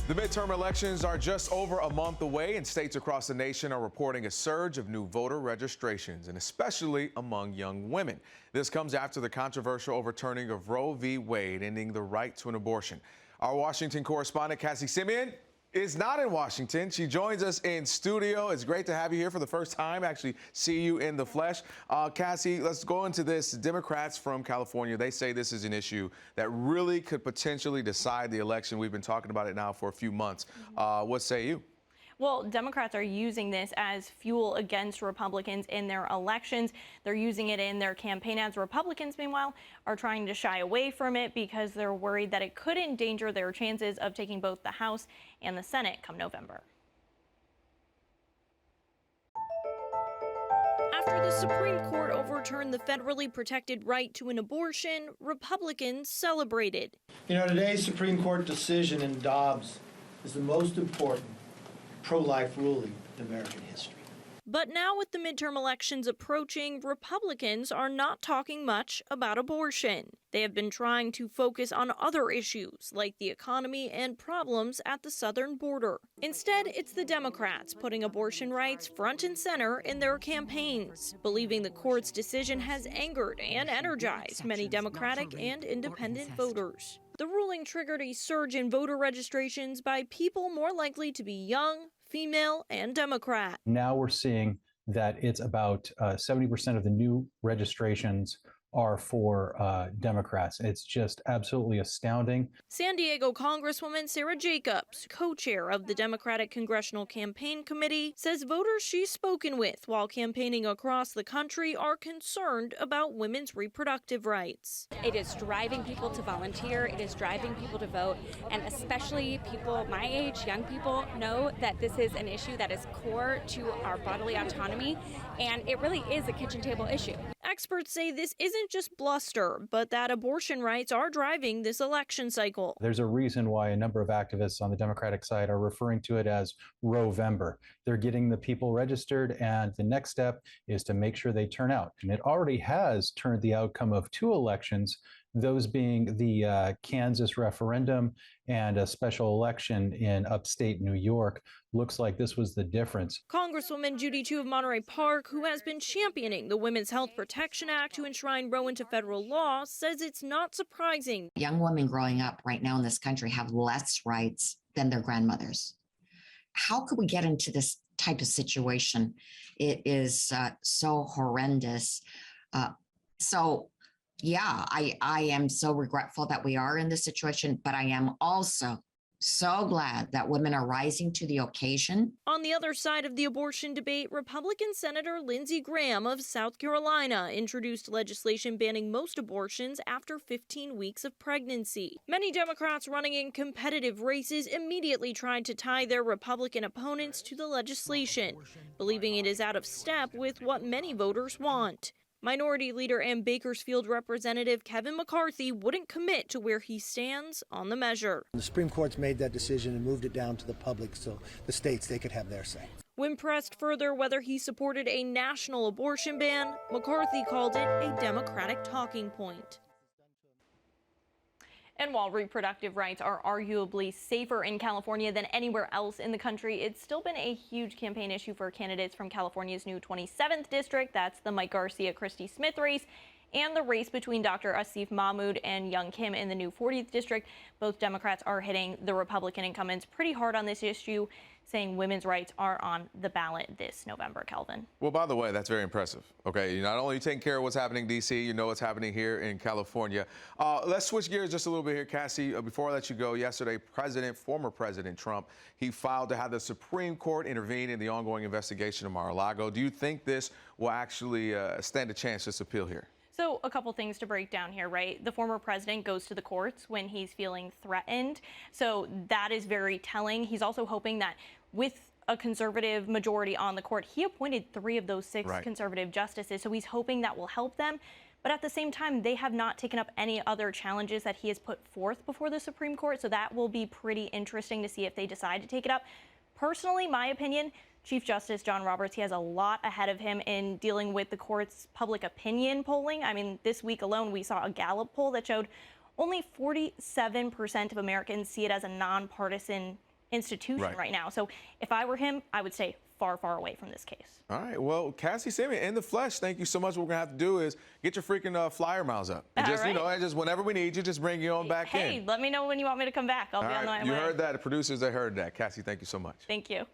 The midterm elections are just over a month away, and states across the nation are reporting a surge of new voter registrations, and especially among young women. This comes after the controversial overturning of Roe v. Wade, ending the right to an abortion. Our Washington correspondent, Cassie Simeon, is not in Washington. She joins us in studio. It's great to have you here for the first time, actually see you in the flesh. Cassie, let's go into this. Democrats from California, they say this is an issue that really could potentially decide the election. We've been talking about it now for a few months. What say you? Well, Democrats are using this as fuel against Republicans in their elections. They're using it in their campaign ads. Republicans, meanwhile, are trying to shy away from it because they're worried that it could endanger their chances of taking both the House and the Senate come November. After the Supreme Court overturned the federally protected right to an abortion, Republicans celebrated. You know, today's Supreme Court decision in Dobbs is the most important pro-life ruling in American history. But now with the midterm elections approaching, Republicans are not talking much about abortion. They have been trying to focus on other issues like the economy and problems at the southern border. Instead, it's the Democrats putting abortion rights front and center in their campaigns, believing the court's decision has angered and energized many Democratic and independent voters. The ruling triggered a surge in voter registrations by people more likely to be young, female, and Democrat. Now we're seeing that it's about 70% of the new registrations are for Democrats. It's just absolutely astounding. San Diego Congresswoman Sarah Jacobs, co-chair of the Democratic Congressional Campaign Committee, says voters she's spoken with while campaigning across the country are concerned about women's reproductive rights. It is driving people to volunteer, it is driving people to vote, and especially people my age, young people, know that this is an issue that is core to our bodily autonomy, and it really is a kitchen table issue. Experts say this isn't just bluster, but that abortion rights are driving this election cycle. There's a reason why a number of activists on the Democratic side are referring to it as Roe-vember. They're getting the people registered, and the next step is to make sure they turn out. And it already has turned the outcome of two elections, those being the Kansas referendum and a special election in upstate New York. Looks like this was the difference. Congresswoman Judy Chu of Monterey Park, who has been championing the Women's Health Protection Act to enshrine Roe into federal law, says it's not surprising. Young women growing up right now in this country have less rights than their grandmothers. How could we get into this type of situation? It is so horrendous. Yeah, I am so regretful that we are in this situation, but I am also so glad that women are rising to the occasion. On the other side of the abortion debate, Republican Senator Lindsey Graham of South Carolina introduced legislation banning most abortions after 15 weeks of pregnancy. Many Democrats running in competitive races immediately tried to tie their Republican opponents to the legislation, believing it is out of step with what many voters want. Minority Leader and Bakersfield Representative Kevin McCarthy wouldn't commit to where he stands on the measure. The Supreme Court's made that decision and moved it down to the public so the states, they could have their say. When pressed further whether he supported a national abortion ban, McCarthy called it a Democratic talking point. And while reproductive rights are arguably safer in California than anywhere else in the country, it's still been a huge campaign issue for candidates from California's new 27th district. That's the Mike Garcia-Christy Smith race, and the race between Dr. Asif Mahmood and Young Kim in the new 40th district. Both Democrats are hitting the Republican incumbents pretty hard on this issue, saying women's rights are on the ballot this November, Kelvin. Well, by the way, that's very impressive. Okay, you're not only taking care of what's happening in D.C., you know what's happening here in California. Let's switch gears just a little bit here, Cassie. Before I let you go, yesterday, former President Trump, he filed to have the Supreme Court intervene in the ongoing investigation of Mar-a-Lago. Do you think this will actually stand a chance, this appeal here? So a couple things to break down here, right? The former president goes to the courts when he's feeling threatened. So that is very telling. He's also hoping that with a conservative majority on the court, he appointed 3 of those 6 conservative justices. So he's hoping that will help them. But at the same time, they have not taken up any other challenges that he has put forth before the Supreme Court. So that will be pretty interesting to see if they decide to take it up. Personally, my opinion, Chief Justice John Roberts, he has a lot ahead of him in dealing with the court's public opinion polling. I mean, this week alone, we saw a Gallup poll that showed only 47% of Americans see it as a nonpartisan institution right now. So if I were him, I would stay far, far away from this case. All right. Well, Cassie Simeon, in the flesh, thank you so much. What we're going to have to do is get your freaking flyer miles up. And just, All right. and just whenever we need you, just bring you on back in. Hey, let me know when you want me to come back. I'll be on my way. You heard that. The producers, they heard that. Cassie, thank you so much. Thank you.